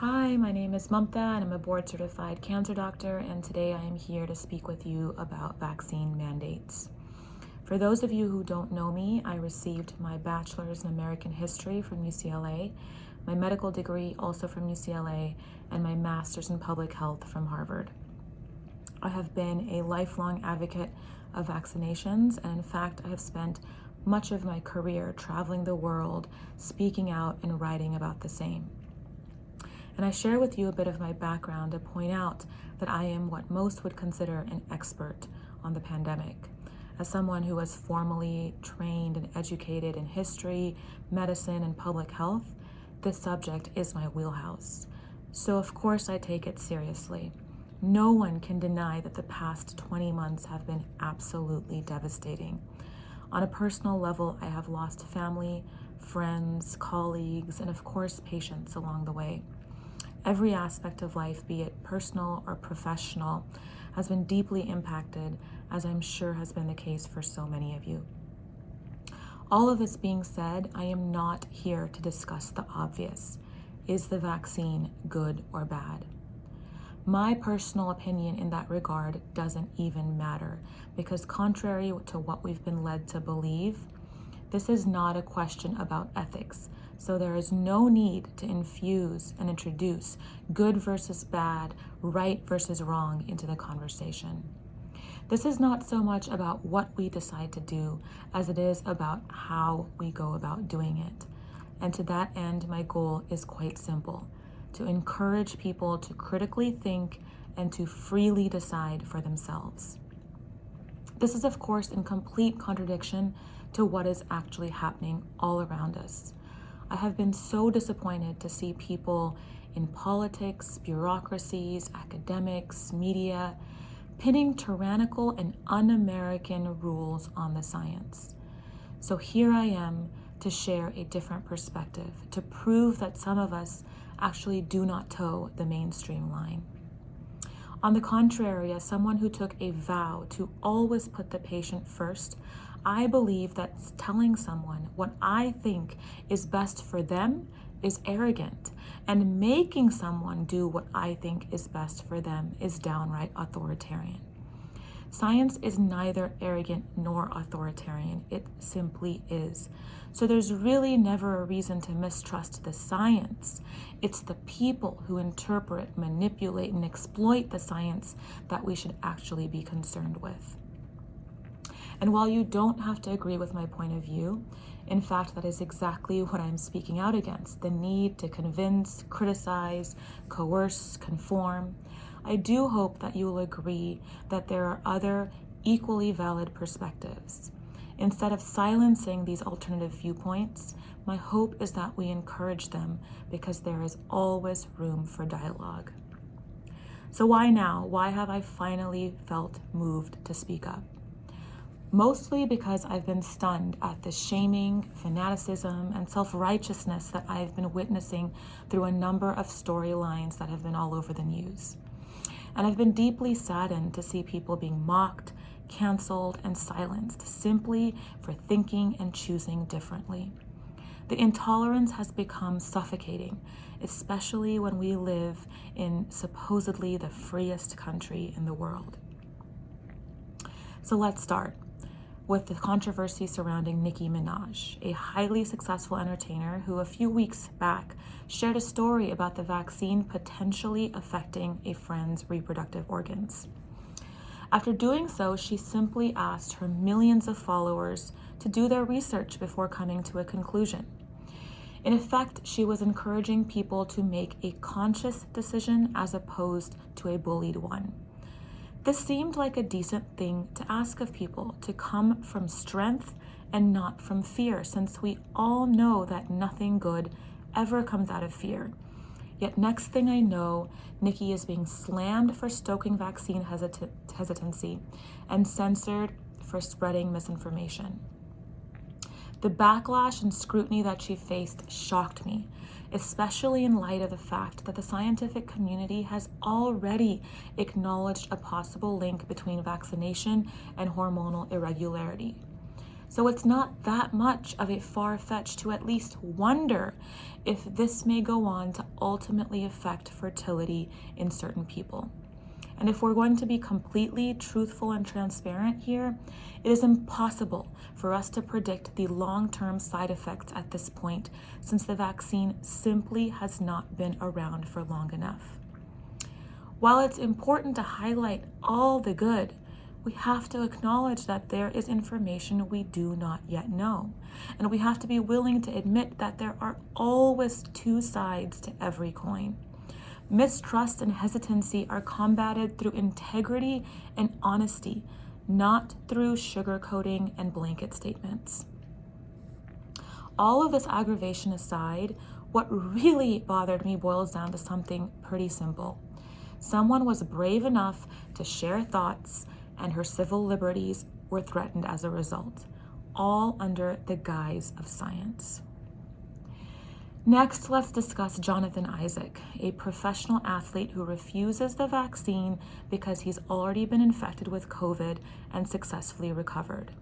Hi, my name is Mamta and I'm a board certified cancer doctor, and today I am here to speak with you about vaccine mandates. For those of you who don't know me, I received my bachelor's in American history from UCLA, my medical degree also from UCLA, and my master's in public health from Harvard. I have been a lifelong advocate of vaccinations, and in fact, I have spent much of my career traveling the world, speaking out and writing about the same. And I share with you a bit of my background to point out that I am what most would consider an expert on the pandemic. As someone who was formally trained and educated in history, medicine, and public health, this subject is my wheelhouse. So of course I take it seriously. No one can deny that the past 20 months have been absolutely devastating. On a personal level, I have lost family, friends, colleagues, and of course patients along the way. Every aspect of life, be it personal or professional, has been deeply impacted, as I'm sure has been the case for so many of you. All of this being said, I am not here to discuss the obvious. Is the vaccine good or bad? My personal opinion in that regard doesn't even matter, because contrary to what we've been led to believe, this is not a question about ethics. So there is no need to infuse and introduce good versus bad, right versus wrong into the conversation. This is not so much about what we decide to do as it is about how we go about doing it. And to that end, my goal is quite simple: to encourage people to critically think and to freely decide for themselves. This is, of course, in complete contradiction to what is actually happening all around us. I have been so disappointed to see people in politics, bureaucracies, academics, media, pinning tyrannical and un-American rules on the science. So here I am to share a different perspective, to prove that some of us actually do not toe the mainstream line. On the contrary, as someone who took a vow to always put the patient first, I believe that telling someone what I think is best for them is arrogant, and making someone do what I think is best for them is downright authoritarian. Science is neither arrogant nor authoritarian, it simply is. So there's really never a reason to mistrust the science. It's the people who interpret, manipulate, and exploit the science that we should actually be concerned with. And while you don't have to agree with my point of view, in fact, that is exactly what I'm speaking out against: the need to convince, criticize, coerce, conform. I do hope that you will agree that there are other equally valid perspectives. Instead of silencing these alternative viewpoints, my hope is that we encourage them, because there is always room for dialogue. So why now? Why have I finally felt moved to speak up? Mostly because I've been stunned at the shaming, fanaticism, and self-righteousness that I've been witnessing through a number of storylines that have been all over the news. And I've been deeply saddened to see people being mocked, canceled, and silenced simply for thinking and choosing differently. The intolerance has become suffocating, especially when we live in supposedly the freest country in the world. So let's start with the controversy surrounding Nicki Minaj, a highly successful entertainer who a few weeks back shared a story about the vaccine potentially affecting a friend's reproductive organs. After doing so, she simply asked her millions of followers to do their research before coming to a conclusion. In effect, she was encouraging people to make a conscious decision as opposed to a bullied one. This seemed like a decent thing to ask of people, to come from strength and not from fear, since we all know that nothing good ever comes out of fear. Yet next thing I know, Nicki is being slammed for stoking vaccine hesitancy and censored for spreading misinformation. The backlash and scrutiny that she faced shocked me, especially in light of the fact that the scientific community has already acknowledged a possible link between vaccination and hormonal irregularity. So it's not that much of a far-fetch to at least wonder if this may go on to ultimately affect fertility in certain people. And if we're going to be completely truthful and transparent here, it is impossible for us to predict the long-term side effects at this point, since the vaccine simply has not been around for long enough. While it's important to highlight all the good, we have to acknowledge that there is information we do not yet know. And we have to be willing to admit that there are always two sides to every coin. Mistrust and hesitancy are combated through integrity and honesty, not through sugarcoating and blanket statements. All of this aggravation aside, what really bothered me boils down to something pretty simple. Someone was brave enough to share thoughts, and her civil liberties were threatened as a result, all under the guise of science. Next, let's discuss Jonathan Isaac, a professional athlete who refuses the vaccine because he's already been infected with COVID and successfully recovered.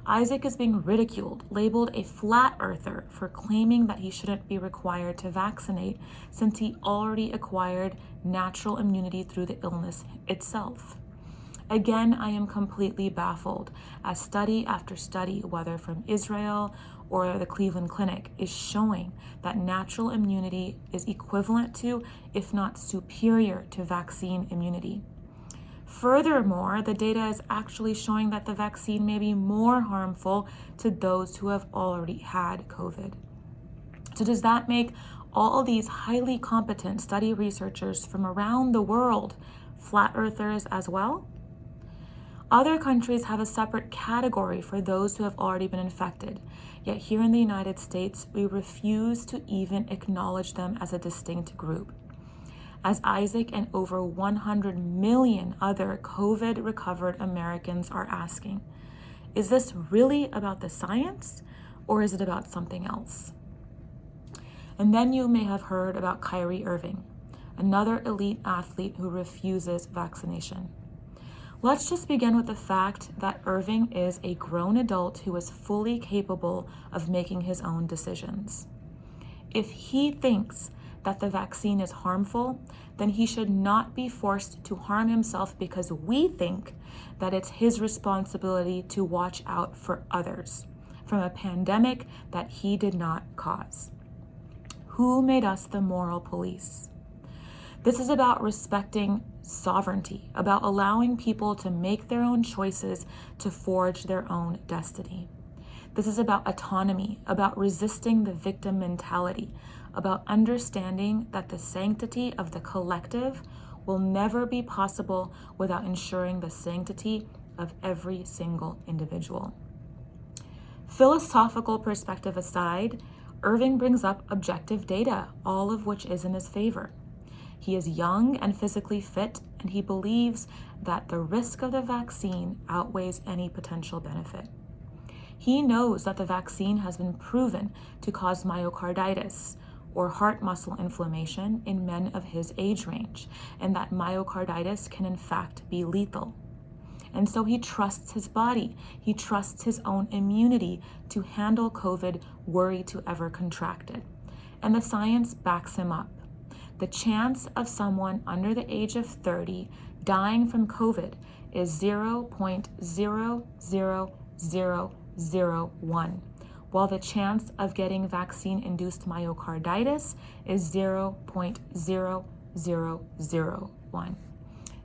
Isaac is being ridiculed, labeled a flat earther for claiming that he shouldn't be required to vaccinate since he already acquired natural immunity through the illness itself. Again, I am completely baffled, as study after study, whether from Israel or the Cleveland Clinic, is showing that natural immunity is equivalent to, if not superior to, vaccine immunity. Furthermore, the data is actually showing that the vaccine may be more harmful to those who have already had COVID. So does that make all these highly competent study researchers from around the world flat earthers as well? Other countries have a separate category for those who have already been infected, yet here in the United States, we refuse to even acknowledge them as a distinct group. As Isaac and over 100 million other COVID-recovered Americans are asking, is this really about the science, or is it about something else? And then you may have heard about Kyrie Irving, another elite athlete who refuses vaccination. Let's just begin with the fact that Irving is a grown adult who is fully capable of making his own decisions. If he thinks that the vaccine is harmful, then he should not be forced to harm himself because we think that it's his responsibility to watch out for others from a pandemic that he did not cause. Who made us the moral police? This is about respecting sovereignty, about allowing people to make their own choices to forge their own destiny. This is about autonomy, about resisting the victim mentality, about understanding that the sanctity of the collective will never be possible without ensuring the sanctity of every single individual. Philosophical perspective aside, Irving brings up objective data, all of which is in his favor. He is young and physically fit, and he believes that the risk of the vaccine outweighs any potential benefit. He knows that the vaccine has been proven to cause myocarditis, or heart muscle inflammation, in men of his age range, and that myocarditis can in fact be lethal. And so he trusts his body. He trusts his own immunity to handle COVID were he to ever contract it. And the science backs him up. The chance of someone under the age of 30 dying from COVID is 0.00001, while the chance of getting vaccine-induced myocarditis is 0.0001.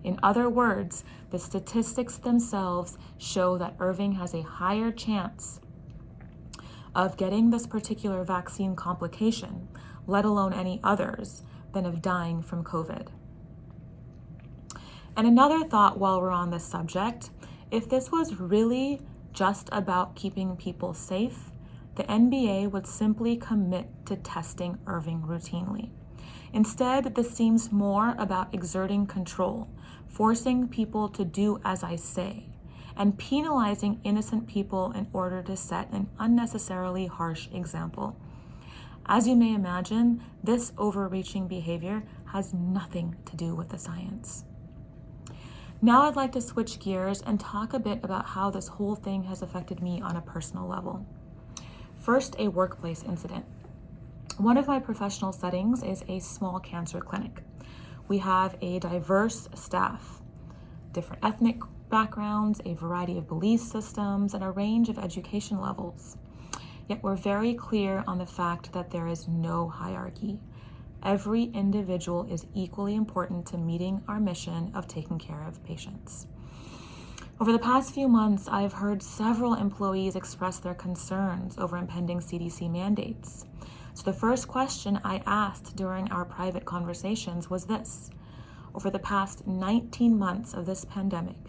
In other words, the statistics themselves show that Irving has a higher chance of getting this particular vaccine complication, let alone any others, than of dying from COVID. And another thought while we're on this subject, if this was really just about keeping people safe, the NBA would simply commit to testing Irving routinely. Instead, this seems more about exerting control, forcing people to do as I say, and penalizing innocent people in order to set an unnecessarily harsh example. As you may imagine, this overreaching behavior has nothing to do with the science. Now I'd like to switch gears and talk a bit about how this whole thing has affected me on a personal level. First, a workplace incident. One of my professional settings is a small cancer clinic. We have a diverse staff, different ethnic backgrounds, a variety of belief systems, and a range of education levels. Yet we're very clear on the fact that there is no hierarchy. Every individual is equally important to meeting our mission of taking care of patients. Over the past few months, I have heard several employees express their concerns over impending CDC mandates. So the first question I asked during our private conversations was this: over the past 19 months of this pandemic,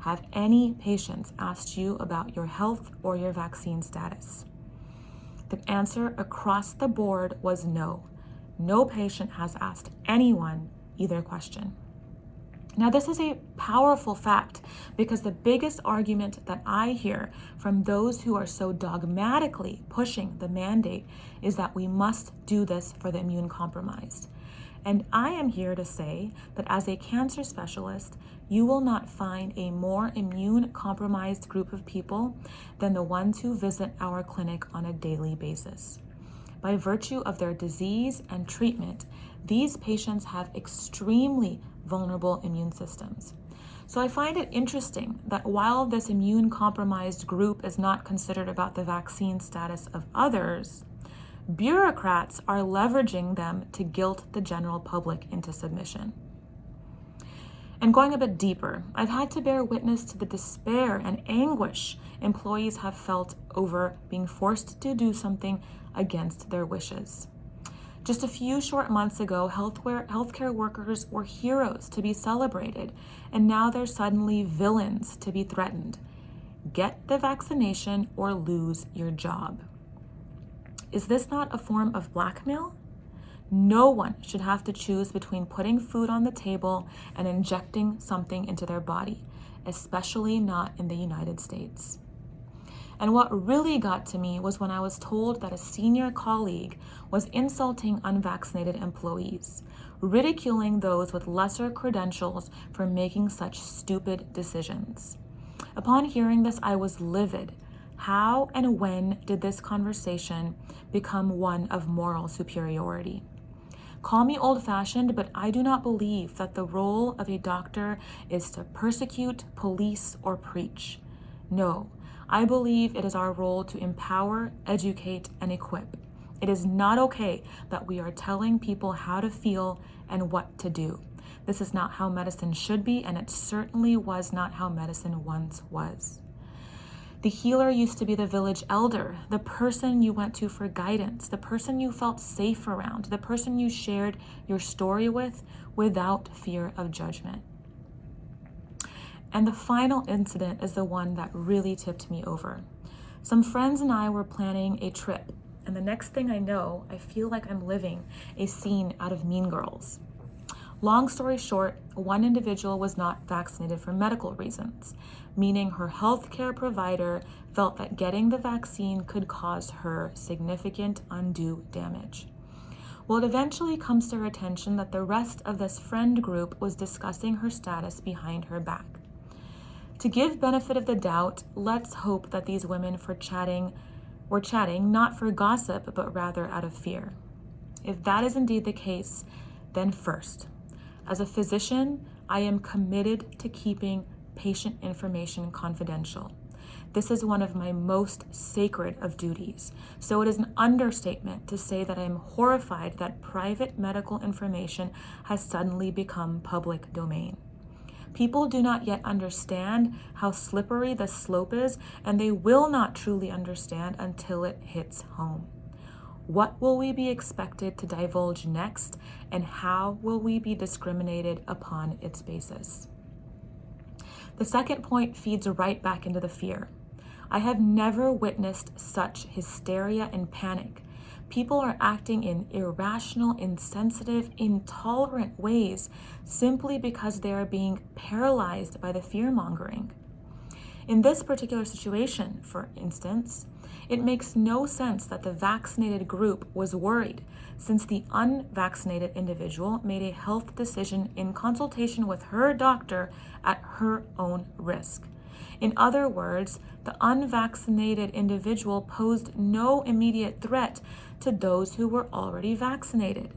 have any patients asked you about your health or your vaccine status? The answer across the board was no. No patient has asked anyone either question. Now, this is a powerful fact because the biggest argument that I hear from those who are so dogmatically pushing the mandate is that we must do this for the immune compromised. And I am here to say that as a cancer specialist, you will not find a more immune compromised group of people than the ones who visit our clinic on a daily basis. By virtue of their disease and treatment, these patients have extremely vulnerable immune systems. So I find it interesting that while this immune compromised group is not considered about the vaccine status of others, bureaucrats are leveraging them to guilt the general public into submission. And going a bit deeper, I've had to bear witness to the despair and anguish employees have felt over being forced to do something against their wishes. Just a few short months ago, healthcare workers were heroes to be celebrated, and now they're suddenly villains to be threatened. Get the vaccination or lose your job. Is this not a form of blackmail? No one should have to choose between putting food on the table and injecting something into their body, especially not in the United States. And what really got to me was when I was told that a senior colleague was insulting unvaccinated employees, ridiculing those with lesser credentials for making such stupid decisions. Upon hearing this, I was livid. How and when did this conversation become one of moral superiority? Call me old-fashioned, but I do not believe that the role of a doctor is to persecute, police, or preach. No, I believe it is our role to empower, educate, and equip. It is not okay that we are telling people how to feel and what to do. This is not how medicine should be, and it certainly was not how medicine once was. The healer used to be the village elder, the person you went to for guidance, the person you felt safe around, the person you shared your story with without fear of judgment. And the final incident is the one that really tipped me over. Some friends and I were planning a trip, and the next thing I know, I feel like I'm living a scene out of Mean Girls. Long story short, one individual was not vaccinated for medical reasons, meaning her healthcare provider felt that getting the vaccine could cause her significant undue damage. Well, it eventually comes to her attention that the rest of this friend group was discussing her status behind her back. To give benefit of the doubt, let's hope that these women were chatting not for gossip, but rather out of fear. If that is indeed the case, then first, as a physician, I am committed to keeping patient information confidential. This is one of my most sacred of duties, so it is an understatement to say that I am horrified that private medical information has suddenly become public domain. People do not yet understand how slippery the slope is, and they will not truly understand until it hits home. What will we be expected to divulge next, and how will we be discriminated upon its basis? The second point feeds right back into the fear. I have never witnessed such hysteria and panic. People are acting in irrational, insensitive, intolerant ways simply because they are being paralyzed by the fear-mongering. In this particular situation, for instance, it makes no sense that the vaccinated group was worried since the unvaccinated individual made a health decision in consultation with her doctor at her own risk. In other words, the unvaccinated individual posed no immediate threat to those who were already vaccinated.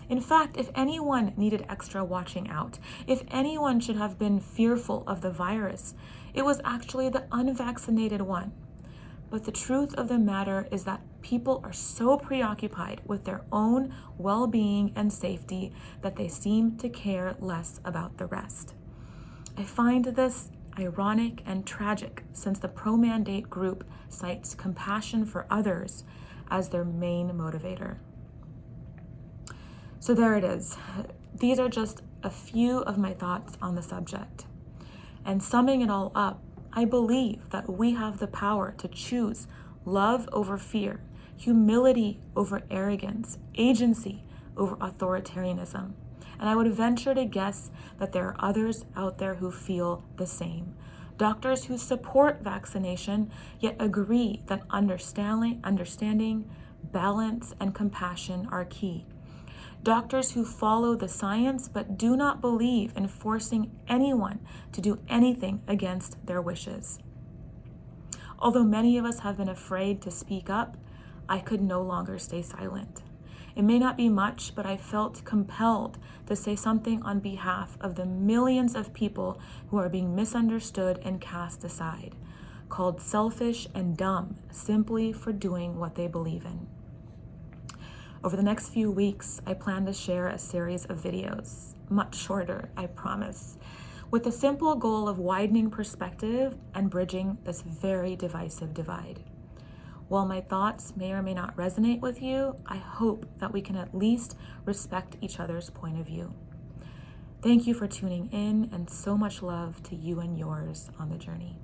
In fact, if anyone needed extra watching out, if anyone should have been fearful of the virus, it was actually the unvaccinated one. But the truth of the matter is that people are so preoccupied with their own well-being and safety that they seem to care less about the rest. I find this ironic and tragic, since the pro-mandate group cites compassion for others as their main motivator. So there it is. These are just a few of my thoughts on the subject. And summing it all up, I believe that we have the power to choose love over fear, humility over arrogance, agency over authoritarianism. And I would venture to guess that there are others out there who feel the same. Doctors who support vaccination, yet agree that understanding, balance, and compassion are key. Doctors who follow the science but do not believe in forcing anyone to do anything against their wishes. Although many of us have been afraid to speak up, I could no longer stay silent. It may not be much, but I felt compelled to say something on behalf of the millions of people who are being misunderstood and cast aside, called selfish and dumb simply for doing what they believe in. Over the next few weeks, I plan to share a series of videos, much shorter, I promise, with the simple goal of widening perspective and bridging this very divisive divide. While my thoughts may or may not resonate with you, I hope that we can at least respect each other's point of view. Thank you for tuning in, and so much love to you and yours on the journey.